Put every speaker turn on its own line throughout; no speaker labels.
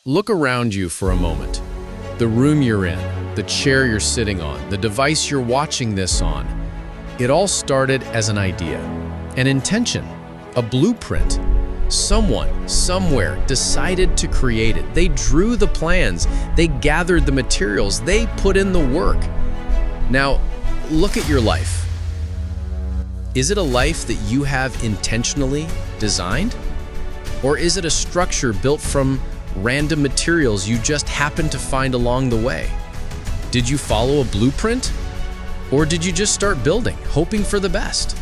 Look around you for a moment. The room you're in, the chair you're sitting on, the device you're watching this on. It all started as an idea, an intention, a blueprint. Someone, somewhere, decided to create it. They drew the plans, they gathered the materials, they put in the work. Now, look at your life. Is it a life that you have intentionally designed? Or is it a structure built from random materials you just happened to find along the way? Did you follow a blueprint? Or did you just start building, hoping for the best?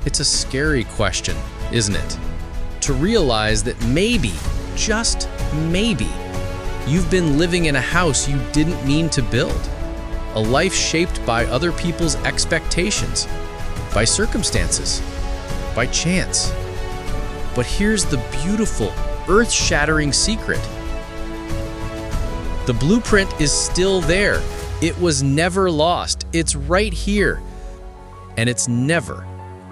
It's a scary question, isn't it? To realize that maybe, just maybe, you've been living in a house you didn't mean to build. A life shaped by other people's expectations, by circumstances, by chance. But here's the beautiful, earth-shattering secret. The blueprint is still there. It was never lost. It's right here. And it's never,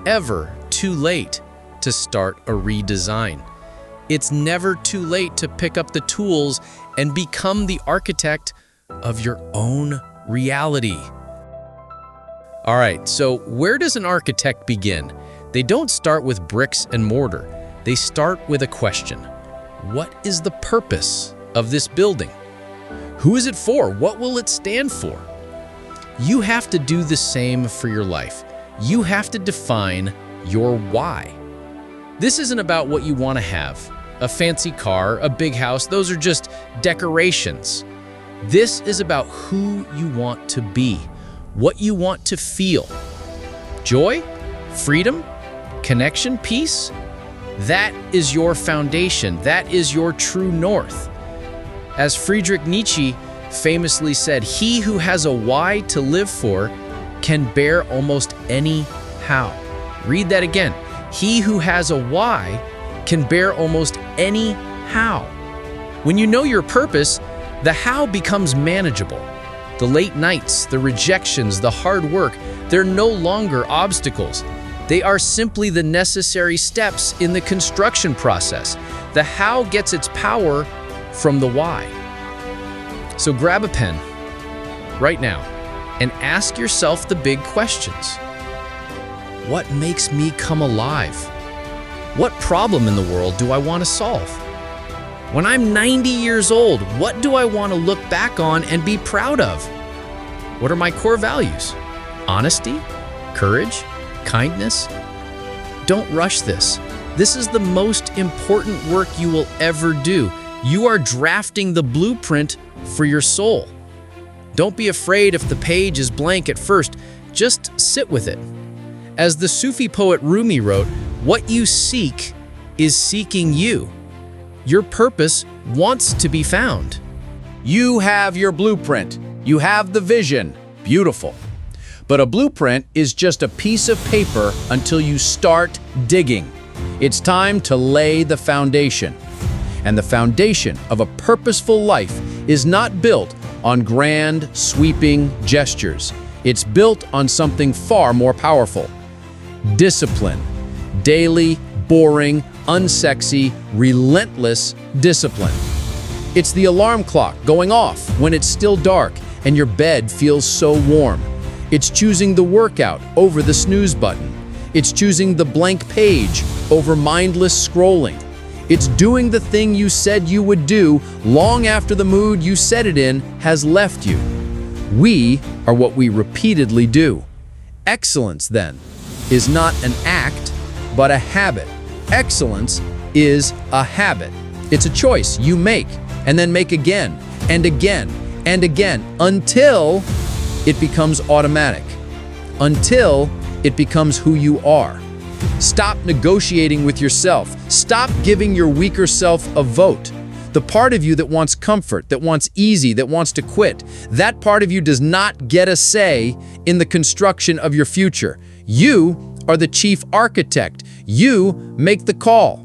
ever too late to start a redesign. It's never too late to pick up the tools and become the architect of your own reality. All right, so where does an architect begin? They don't start with bricks and mortar. They start with a question. What is the purpose of this building? Who is it for? What will it stand for? You have to do the same for your life. You have to define your why. This isn't about what you want to have. A fancy car, a big house, those are just decorations. This is about who you want to be, what you want to feel. Joy, freedom, connection, peace. That is your foundation. That is your true north. As Friedrich Nietzsche famously said, he who has a why to live for can bear almost any how. Read that again. He who has a why can bear almost any how. When you know your purpose, the how becomes manageable. The late nights, the rejections, the hard work, they're no longer obstacles. They are simply the necessary steps in the construction process. The how gets its power from the why. So grab a pen right now and ask yourself the big questions. What makes me come alive? What problem in the world do I want to solve? When I'm 90 years old, what do I want to look back on and be proud of? What are my core values? Honesty, courage, kindness? Don't rush this. This is the most important work you will ever do. You are drafting the blueprint for your soul. Don't be afraid if the page is blank at first. Just sit with it. As the Sufi poet Rumi wrote, what you seek is seeking you. Your purpose wants to be found.
You have your blueprint. You have the vision. Beautiful. But a blueprint is just a piece of paper until you start digging. It's time to lay the foundation. And the foundation of a purposeful life is not built on grand, sweeping gestures. It's built on something far more powerful. Discipline. Daily, boring, unsexy, relentless discipline. It's the alarm clock going off when it's still dark and your bed feels so warm. It's choosing the workout over the snooze button. It's choosing the blank page over mindless scrolling. It's doing the thing you said you would do long after the mood you set it in has left you. We are what we repeatedly do. Excellence, then, is not an act, but a habit. Excellence is a habit. It's a choice you make and then make again and again and again until it becomes automatic, until it becomes who you are. Stop negotiating with yourself. Stop giving your weaker self a vote. The part of you that wants comfort, that wants easy, that wants to quit, that part of you does not get a say in the construction of your future. You are the chief architect. You make the call.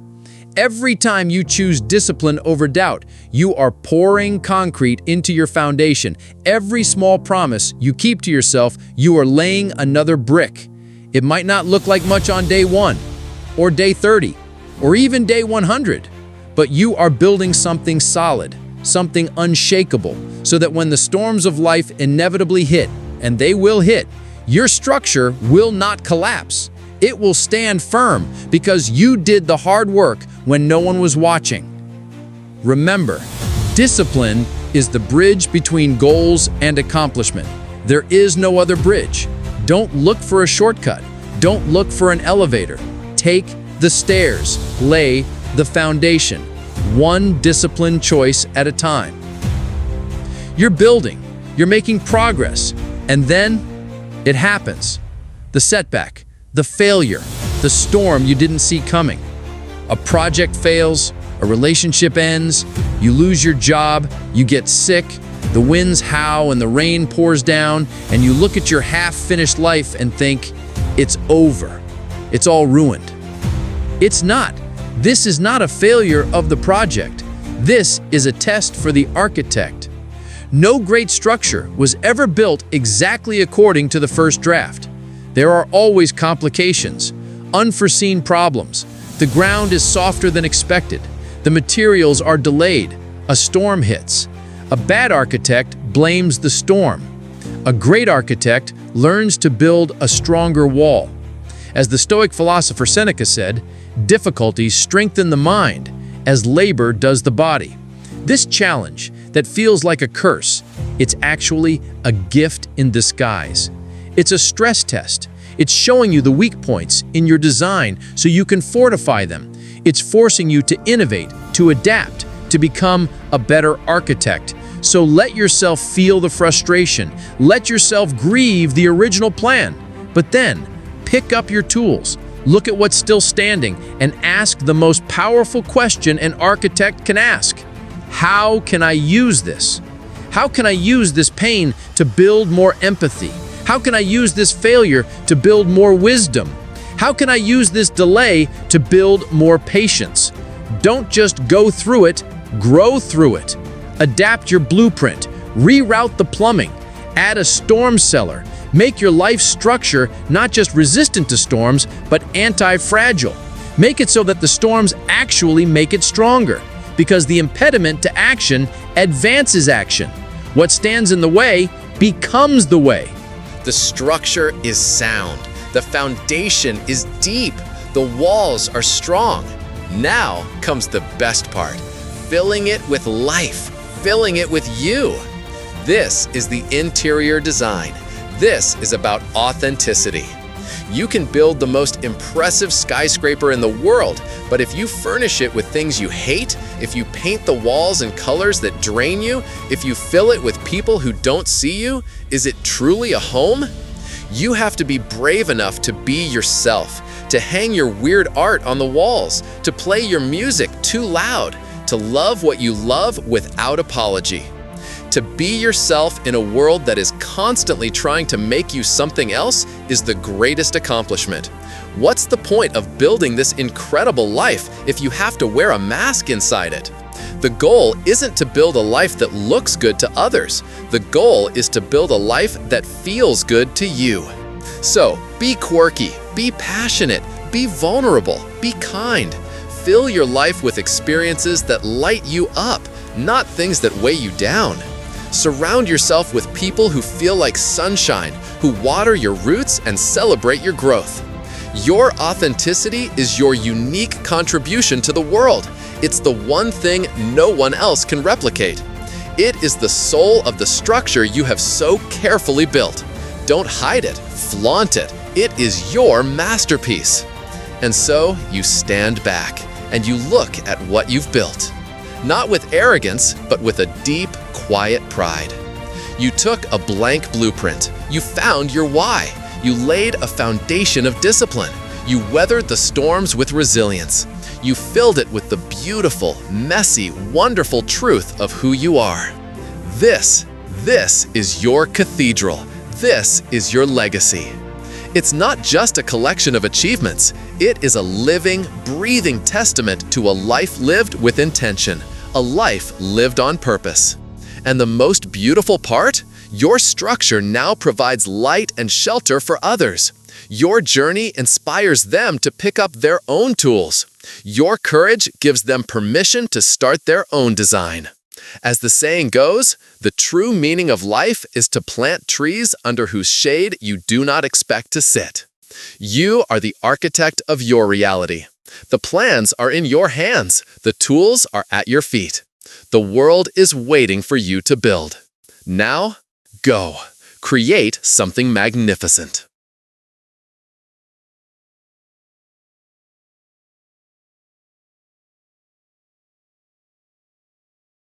Every time you choose discipline over doubt, you are pouring concrete into your foundation. Every small promise you keep to yourself, you are laying another brick. It might not look like much on day 1, or day 30, or even day 100, but you are building something solid, something unshakable, so that when the storms of life inevitably hit, and they will hit, your structure will not collapse. It will stand firm because you did the hard work when no one was watching. Remember, discipline is the bridge between goals and accomplishment. There is no other bridge. Don't look for a shortcut. Don't look for an elevator. Take the stairs. Lay the foundation, one disciplined choice at a time. You're building, you're making progress, and then it happens. The setback, the failure, the storm you didn't see coming. A project fails, a relationship ends, you lose your job, you get sick, the winds howl and the rain pours down, and you look at your half-finished life and think, it's over. It's all ruined. It's not. This is not a failure of the project. This is a test for the architect. No great structure was ever built exactly according to the first draft. There are always complications, unforeseen problems. The ground is softer than expected. The materials are delayed. A storm hits. A bad architect blames the storm. A great architect learns to build a stronger wall. As the Stoic philosopher Seneca said, difficulties strengthen the mind as labor does the body. This challenge that feels like a curse, it's actually a gift in disguise. It's a stress test. It's showing you the weak points in your design so you can fortify them. It's forcing you to innovate, to adapt, to become a better architect. So let yourself feel the frustration. Let yourself grieve the original plan. But then, pick up your tools, look at what's still standing, and ask the most powerful question an architect can ask. How can I use this? How can I use this pain to build more empathy? How can I use this failure to build more wisdom? How can I use this delay to build more patience? Don't just go through it, grow through it. Adapt your blueprint, reroute the plumbing, add a storm cellar. Make your life structure not just resistant to storms, but anti-fragile. Make it so that the storms actually make it stronger, because the impediment to action advances action. What stands in the way becomes the way.
The structure is sound. The foundation is deep. The walls are strong. Now comes the best part, filling it with life, filling it with you. This is the interior design. This is about authenticity. You can build the most impressive skyscraper in the world, but if you furnish it with things you hate, if you paint the walls in colors that drain you, if you fill it with people who don't see you, is it truly a home? You have to be brave enough to be yourself, to hang your weird art on the walls, to play your music too loud, to love what you love without apology. To be yourself in a world that is constantly trying to make you something else is the greatest accomplishment. What's the point of building this incredible life if you have to wear a mask inside it? The goal isn't to build a life that looks good to others. The goal is to build a life that feels good to you. So, be quirky, be passionate, be vulnerable, be kind. Fill your life with experiences that light you up, not things that weigh you down. Surround yourself with people who feel like sunshine, who water your roots and celebrate your growth. Your authenticity is your unique contribution to the world. It's the one thing no one else can replicate. It is the soul of the structure you have so carefully built. Don't hide it, flaunt it. It is your masterpiece. And so you stand back and you look at what you've built. Not with arrogance, but with a deep, quiet pride. You took a blank blueprint. You found your why. You laid a foundation of discipline. You weathered the storms with resilience. You filled it with the beautiful, messy, wonderful truth of who you are. This is your cathedral. This is your legacy. It's not just a collection of achievements. It is a living, breathing testament to a life lived with intention, a life lived on purpose. And the most beautiful part? Your structure now provides light and shelter for others. Your journey inspires them to pick up their own tools.
Your courage gives them permission to start their own design. As the saying goes, the true meaning of life is to plant trees under whose shade you do not expect to sit. You are the architect of your reality. The plans are in your hands. The tools are at your feet. The world is waiting for you to build. Now, go. Create something magnificent.